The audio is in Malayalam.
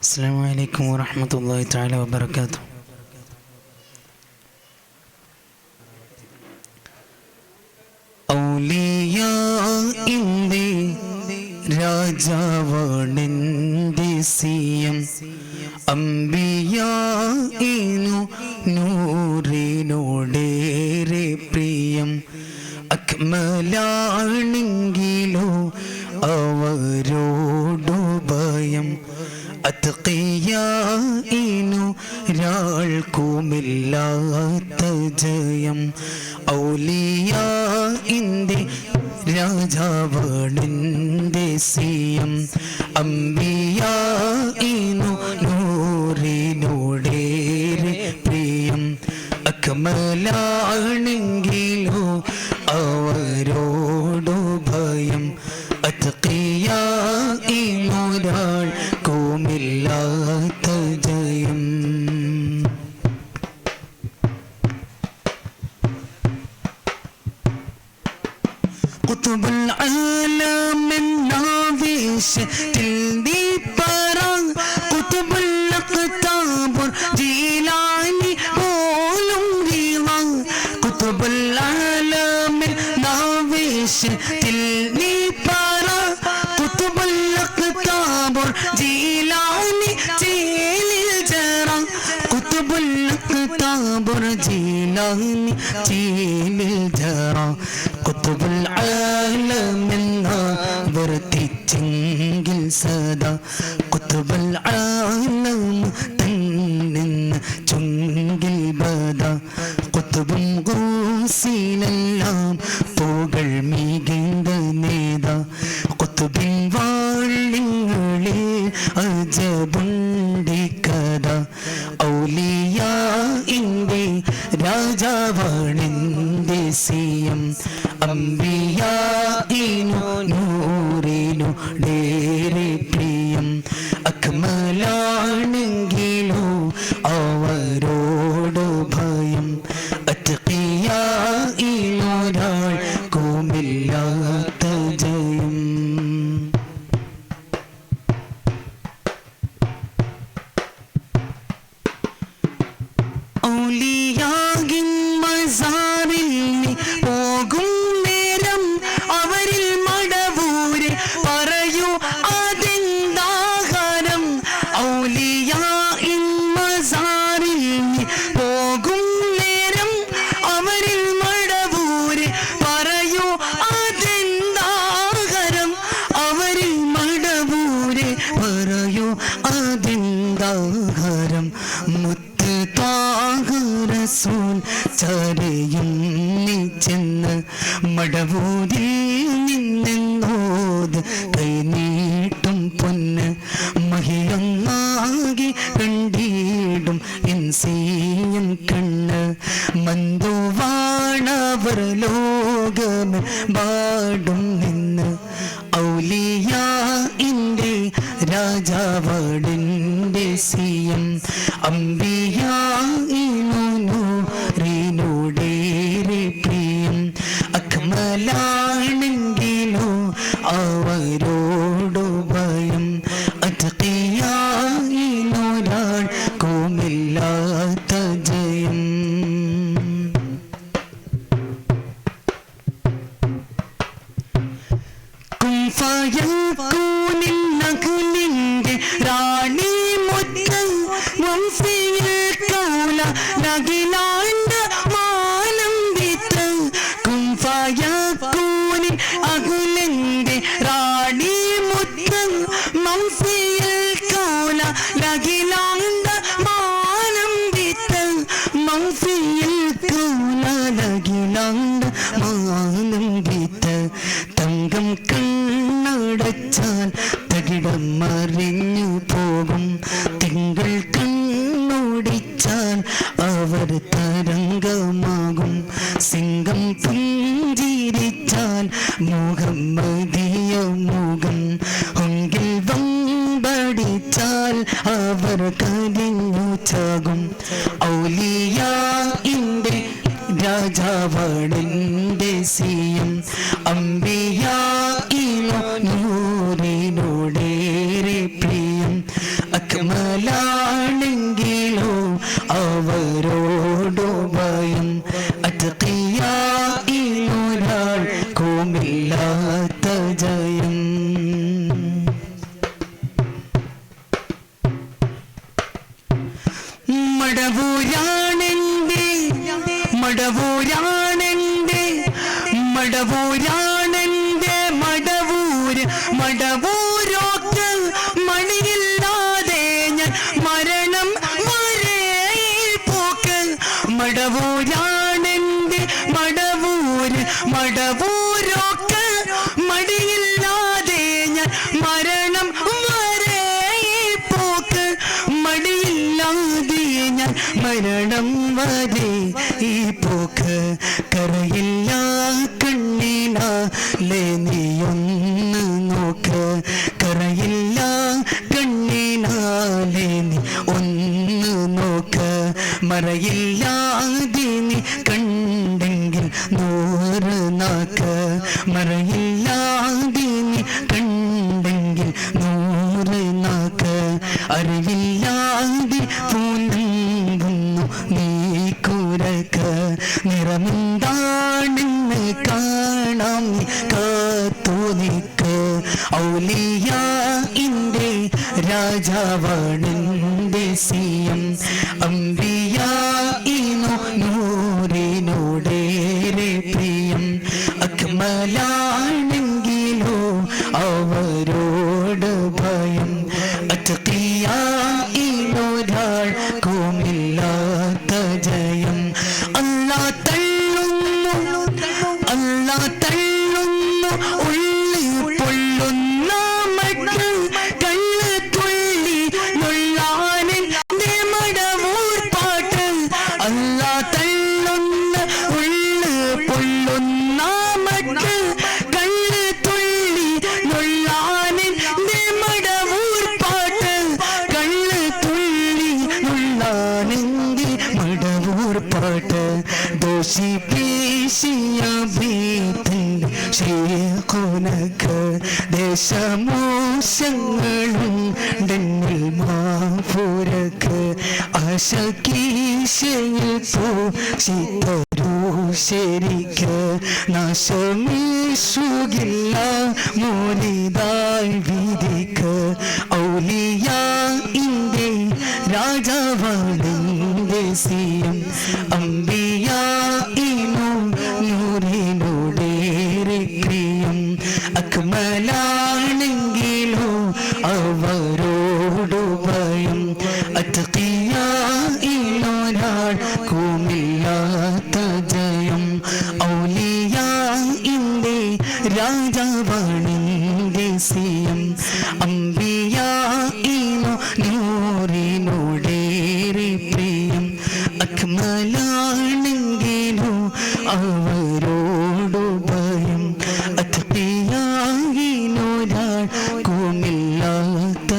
السلام عليكم ورحمة الله تعالى وبركاته. ഔലിയാഇന്റെ രാജാവാണെന്റെ സിയം, അംബിയാഇനു നൂറിനോടേറെ പ്രിയം. അക്മലാണെങ്കിലോ അവരോടു ഭയം, അത്ഖിയാഇനു രാൾക്കുമില്ലാത്ത ജയം. ഔലിയാഇന്റെ രാജാവാണെന്റെ സിയം, അംബിയാഇനു നൂറിനോടേറെ പ്രിയം. അക്മലാണെങ്കിലോ അവരോടു ഭയം, അത്ഖിയാഇനൊരാൾക്കുമില്ലാത്ത ജയം. ഖുത്ബുൽ ആലമിൻ ആവേശത്തിൽ നീ പറ, ഖുത്ബുൽ അഖ്താബുർ ജീലാനി പോലും വീണ. ഖുത്ബുൽ ആലമിൻ ആവേശത്തിൽ നീ പറ, ഖുത്ബുൽ അഖ്താബുർ ജീലാനി ചേലിൽ ജറ. ഖുത്ബുൽ അഖ്താബുർ ജീലാനി ചേലിൽ ജറ. ഖുത്ബുൽ ആലമെന്ന വർത്തിച്ചെങ്കിൽ സദാ, ഖുത്ബുൽ ആലം തന്നെന്ന് ചുങ്കിൽ ബദ. ഖുത്ബും ഗൗസിലെല്ലാം പുകൾ മികണ്ട നേത, ഖുത്ബിൻ വാളിങ്ങളിൽ അജബുണ്ടി കഥ. ഔലിയാഇന്റെ രാജാവാണെന്റെ സിയം, അംബിയാഇനു നൂറിനോടേറെ പ്രിയം. അക്മലാണെങ്കിലോ അവരോടു ഭയം, അത്ഖിയാഇനൊരാൾക്കുമില്ലാത്ത ജയം. ഔലിയാകിൻ മസാറിൽ നീ പോകും നേരം, അവരിൽ മടവൂരെ പറയൂ അതെന്താഹാരം. ഔലിയാഇൻ മസാറിൽ നീ പോകും നേരം, അവരിൽ മടവൂരെ പറയൂ അതെന്താഹാരം. അവരിൽ മടവൂരെ പറയൂ അതെന്താഹാരം. മുത്ത് താഹ റസൂൽ ചരയും നീ ചെന്ന്, മടവൂരിൽ നിന്നോത് കൈനീട്ടും പൊന്ന്. മഹിയൊന്നാകെ കണ്ടിടും എൻസിയൻ കണ്ണ്, മന്ദുവാണവർ ലോകമെ പാടും നിന്ന്. ഔലിയാഇന്റെ രാജാവാണെന്റെ സിയം, അംബിയാഇനു നൂറിനോടേറെ പ്രിയം. അക്മലാണെങ്കിലോ അവരോടു ഭയം, അത്ഖിയാഇനൊരാൾക്കുമില്ലാത്ത ജയം. കുൻ ഫയകൂനിൻ നഖലിന്റെ റാണി മുത്ത്, വംസിയിൽ കൗല നഗിലാണ്ട് മാനം വിത്ത്. കുൻ ഫയകൂനിൻ അഖിലിന്റെ റാണി മുത്ത്, വംസിയിൽ കൗല നഗിലാണ്ട് മാനം വിത്ത്. വംസിയിൽ കൗല നഗിലാണ്ട് മാനം വിത്ത്. തങ്കം കണ്ണടച്ചാൽ തകിടം മറിഞ്ഞു പോകും, തിങ്കൾ കണ്ണോടിച്ചാൽ അവർ തരംഗമാകും. സിംഗം പുഞ്ചിരിച്ചാൽ മുഹമ്മദിയ മുഖം, ഹുങ്കിൽ വമ്പടിച്ചാൽ അവർ കരിഞ്ഞു ചാകും. ഔലിയാഇന്റെ രാജാവാണെന്റെ സിയം, അംബിയാഇനു നൂറിനോടേറെ പ്രിയം. അക്മലാണെങ്കിലോ അവരോടു ഭയം അത്ഖിയായിലൊരാൾക്കുമില്ലാത്ത ജയം. മടവൂരാണെന്റെ മടവൂരാണെന്റെ മടവൂരാണെന്റെ മടവൂരൊക്കെ മണിയില്ലാതെ ഞാൻ മരണം വരെ പോക്ക്. മടവൂരാണെന്റെ മടവൂരൊക്കെ മടിയില്ലാതെ ഞാൻ മരണം വരെ പോക്ക്. മടിയില്ലാതെ ഞാൻ മരണം വരെ ഈ പോക്ക്. കരയില്ല കണ്ണിനാലെ നീയൊന്ന് നോക്ക്. കരയില്ല കണ്ണിനാലെ നീ ഒന്ന് നോക്ക്. മറയില്ലാതെ നീ കണ്ടെങ്കിൽ 100 നാക്ക്. മറയില്ലാതെ നീ കണ്ടെങ്കിൽ 100 നാക്ക്. അറിവില്ലാതെ പൂനമ്പുന്നു നീ കുരക്ക്. നിറമെന്താണെന്ന് കാണാം നീ കാത്തു നിക്ക്. ഔലിയാഇന്റെ രാജാവാണെന്റെ സിയം. അംബിയാഇനു നൂറിനോടേറെ പ്രിയം. അക്മലാണെങ്കിലോ അവരോട് ഭയം അത്ഖിയായിലൊരാൾക്കുമില്ലാത്ത ജയം. അല്ലാ തള്ളുന്നു ഉള്ളി പൊള്ളുന്ന മട്ട് കള്ള് തുള്ളി നൊള്ളാനെന്റെ മടവൂർ പാട്ട്. അല്ലാ തള്ളുന്ന ഉള്ളി പൊള്ളുന്ന മട്ട് കള്ള് തുള്ളി നൊള്ളാനെന്റെ മടവൂർ പാട്ട്. കള്ള് തുള്ളി നൊള്ളാനെന്റെ മടവൂർ പാട്ട്. ദോഷി പേശിയ ഭീതന്റെ ശേഖുനക്ക്. ദേശമോശങ്ങളുണ്ടെന്നിൽ മാപുരക്ക്. ആശകീശയിൽ പോഷിത്തരൂ ശരിക്ക്. നാശമീശുകില്ല മോനിതായി വിധിക്ക്. ഔലിയാഇന്റെ രാജാവാണെന്റെ സിയം. അംബിയാഇനു നൂറിനോടേറെ പ്രിയം. അക്മലാണെങ്കിലോ അവരോടു ഭയം അത്ഖിയായിലൊരാൾക്കുമില്ലാത്ത ജയം. ഔലിയാഇന്റെ രാജാവാണെന്റെ സിയം. അംബിയാഇനു നൂറിനോടേറെ പ്രിയം. അക്മലാണെങ്കിലോ അവരോടു ഭയം അത്ഖിയായിലൊരാൾക്കുമില്ലാത്ത